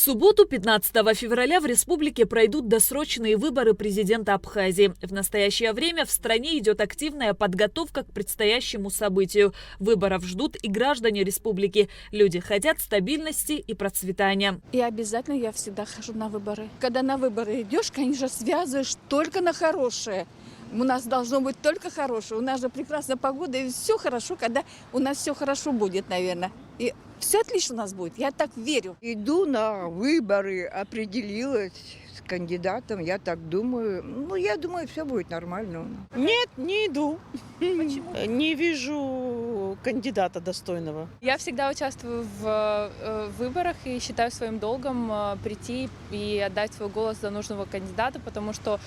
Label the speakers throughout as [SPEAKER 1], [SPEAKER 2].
[SPEAKER 1] субботу, 15 февраля, в республике пройдут досрочные выборы президента Абхазии. В настоящее время в стране идет активная подготовка к предстоящему событию. Выборов ждут и граждане республики. Люди хотят стабильности и процветания.
[SPEAKER 2] И обязательно я всегда хожу на выборы. Когда на выборы идешь, конечно, связываешь только на хорошее. У нас должно быть только хорошее. У нас же прекрасная погода, и все хорошо, когда у нас все хорошо будет, наверное. И все отлично у нас будет. Я так верю.
[SPEAKER 3] Иду на выборы, определилась с кандидатом, я так думаю. Я думаю, все будет нормально.
[SPEAKER 4] Нет, не иду.
[SPEAKER 1] Почему?
[SPEAKER 4] Не вижу кандидата достойного.
[SPEAKER 5] Я всегда участвую в выборах и считаю своим долгом прийти и отдать свой голос за нужного кандидата, потому что,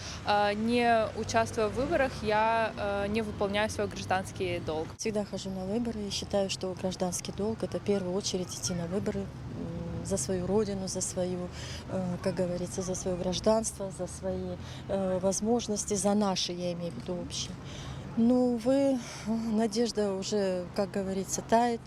[SPEAKER 5] не участвуя в выборах, я не выполняю свой гражданский долг.
[SPEAKER 6] Всегда хожу на выборы и считаю, что гражданский долг – это в первую очередь идти на выборы за свою родину, за свою, как говорится, за свое гражданство, за свои возможности, за наши, я имею в виду, общие. Увы, надежда уже, как говорится, тает.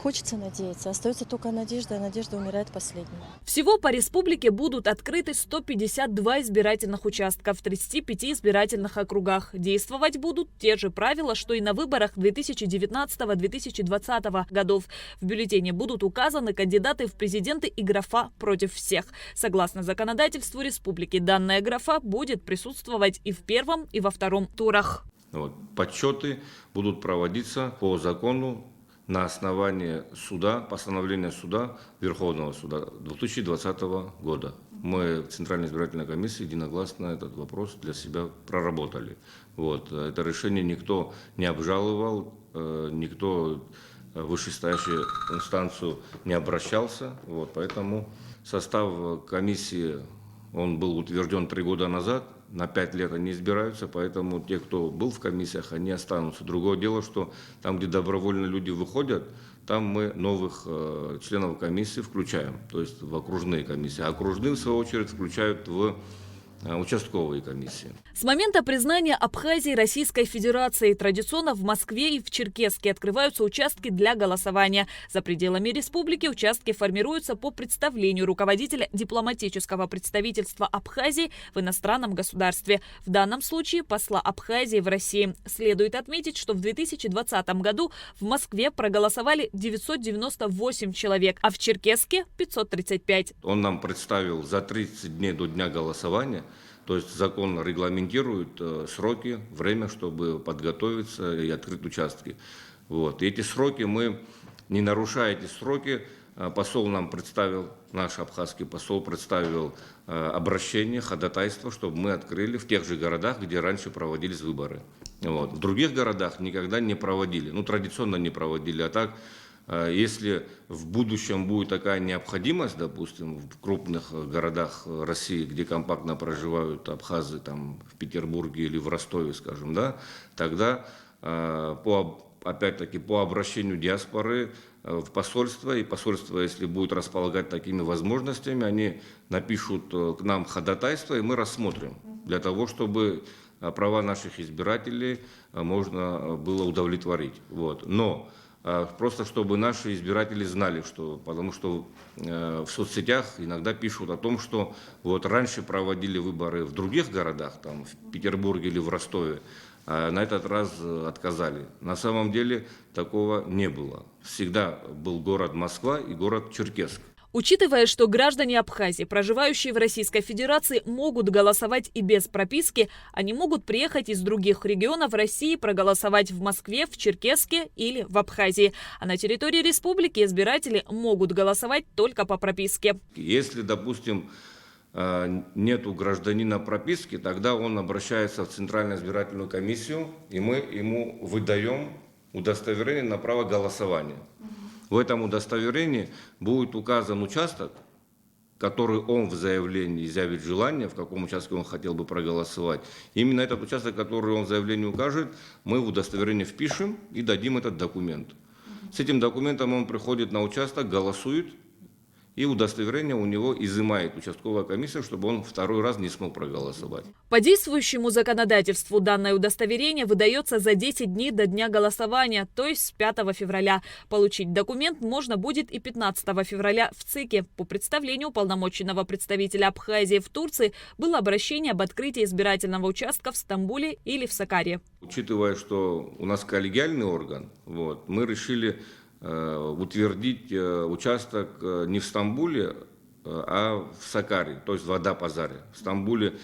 [SPEAKER 6] Хочется надеяться. Остается только надежда, а надежда умирает последней.
[SPEAKER 1] Всего по республике будут открыты 152 избирательных участка в 35 избирательных округах. Действовать будут те же правила, что и на выборах 2019-2020 годов. В бюллетене будут указаны кандидаты в президенты и графа «Против всех». Согласно законодательству республики, данная графа будет присутствовать и в первом, и во втором турах.
[SPEAKER 7] Подсчеты будут проводиться по закону на основании постановления суда, Верховного суда 2020 года. Мы в Центральной избирательной комиссии единогласно этот вопрос для себя проработали. Это решение никто не обжаловал, никто в вышестоящую инстанцию не обращался. Поэтому состав комиссии, он был утвержден 3 года назад. На 5 лет они избираются, поэтому те, кто был в комиссиях, они останутся. Другое дело, что там, где добровольно люди выходят, там мы новых членов комиссии включаем, то есть в окружные комиссии. А окружные, в свою очередь, включают в участковые комиссии.
[SPEAKER 1] С момента признания Абхазии Российской Федерацией традиционно в Москве и в Черкесске открываются участки для голосования. За пределами республики участки формируются по представлению руководителя дипломатического представительства Абхазии в иностранном государстве. В данном случае посла Абхазии в России. Следует отметить, что в 2020 году в Москве проголосовали 998 человек, а в Черкесске 535.
[SPEAKER 7] Он нам представил за 30 дней до дня голосования. То есть закон регламентирует сроки, время, чтобы подготовиться и открыть участки. И эти сроки не нарушая эти сроки, посол нам представил, наш абхазский посол представил обращение, ходатайство, чтобы мы открыли в тех же городах, где раньше проводились выборы. В других городах никогда не проводили, традиционно не проводили, а так. Если в будущем будет такая необходимость, допустим, в крупных городах России, где компактно проживают абхазы, в Петербурге или в Ростове, скажем, тогда опять-таки по обращению диаспоры в посольство, и посольство, если будет располагать такими возможностями, они напишут к нам ходатайство, и мы рассмотрим для того, чтобы права наших избирателей можно было удовлетворить. Но просто чтобы наши избиратели знали, потому что в соцсетях иногда пишут о том, что раньше проводили выборы в других городах, в Петербурге или в Ростове, а на этот раз отказали. На самом деле такого не было. Всегда был город Москва и город Черкесск.
[SPEAKER 1] Учитывая, что граждане Абхазии, проживающие в Российской Федерации, могут голосовать и без прописки, они могут приехать из других регионов России проголосовать в Москве, в Черкесске или в Абхазии. А на территории республики избиратели могут голосовать только по прописке.
[SPEAKER 7] Если, допустим, нету гражданина прописки, тогда он обращается в Центральную избирательную комиссию, и мы ему выдаем удостоверение на право голосования. В этом удостоверении будет указан участок, который он в заявлении изъявит желание, в каком участке он хотел бы проголосовать. Именно этот участок, который он в заявлении укажет, мы в удостоверение впишем и дадим этот документ. С этим документом он приходит на участок, голосует, и удостоверение у него изымает участковая комиссия, чтобы он второй раз не смог проголосовать.
[SPEAKER 1] По действующему законодательству данное удостоверение выдается за 10 дней до дня голосования, то есть с 5 февраля. Получить документ можно будет и 15 февраля в ЦИКе. По представлению уполномоченного представителя Абхазии в Турции было обращение об открытии избирательного участка в Стамбуле или в Сакаре.
[SPEAKER 7] Учитывая, что у нас коллегиальный орган, мы решили утвердить участок не в Стамбуле, а в Сакаре, то есть в Адапазаре. В Стамбуле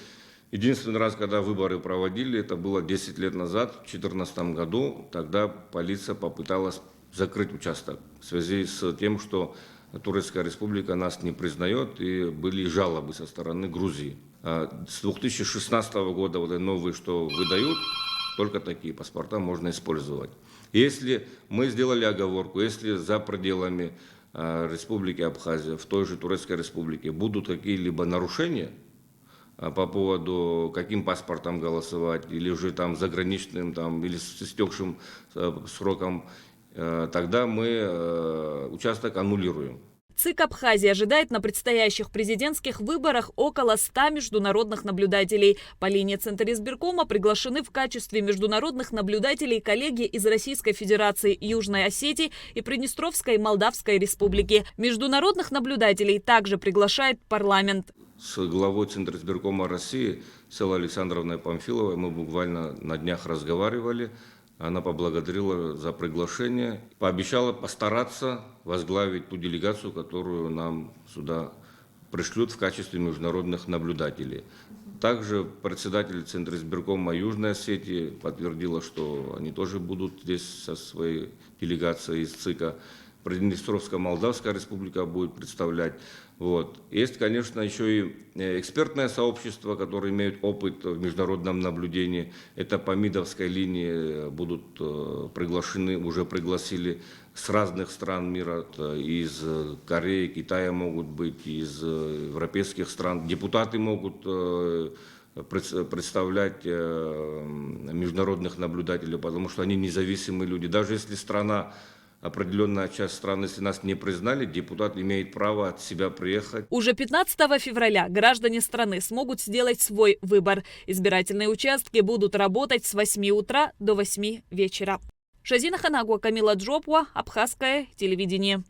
[SPEAKER 7] единственный раз, когда выборы проводили, это было 10 лет назад, в 2014 году. Тогда полиция попыталась закрыть участок в связи с тем, что Турецкая республика нас не признает, и были жалобы со стороны Грузии. С 2016 года новые, что выдают, только такие паспорта можно использовать. Если мы сделали оговорку, если за пределами Республики Абхазия, в той же Турецкой республике будут какие-либо нарушения по поводу, каким паспортом голосовать, или же там заграничным, или с истекшим сроком, тогда мы участок аннулируем.
[SPEAKER 1] ЦИК Абхазии ожидает на предстоящих президентских выборах около 100 международных наблюдателей. По линии Центризбиркома приглашены в качестве международных наблюдателей коллеги из Российской Федерации, Южной Осетии и Приднестровской Молдавской Республики. Международных наблюдателей также приглашает парламент.
[SPEAKER 7] С главой Центризбиркома России, с Эллой Александровной Памфиловой, мы буквально на днях разговаривали. Она поблагодарила за приглашение, пообещала постараться возглавить ту делегацию, которую нам сюда пришлют в качестве международных наблюдателей. Также председатель Центризбиркома Южной Осетии подтвердила, что они тоже будут здесь со своей делегацией из ЦИКа. Приднестровская Молдавская республика будет представлять. Есть, конечно, еще и экспертное сообщество, которое имеет опыт в международном наблюдении. Это по МИДовской линии будут приглашены, уже пригласили с разных стран мира, из Кореи, Китая могут быть, из европейских стран. Депутаты могут представлять международных наблюдателей, потому что они независимые люди. Даже если определенная часть стран, если нас не признали, депутат имеет право от себя приехать.
[SPEAKER 1] Уже 15 февраля граждане страны смогут сделать свой выбор. Избирательные участки будут работать с 8 утра до 8 вечера. Шазина Ханагуа, Камила Джопуа, Абхазское телевидение.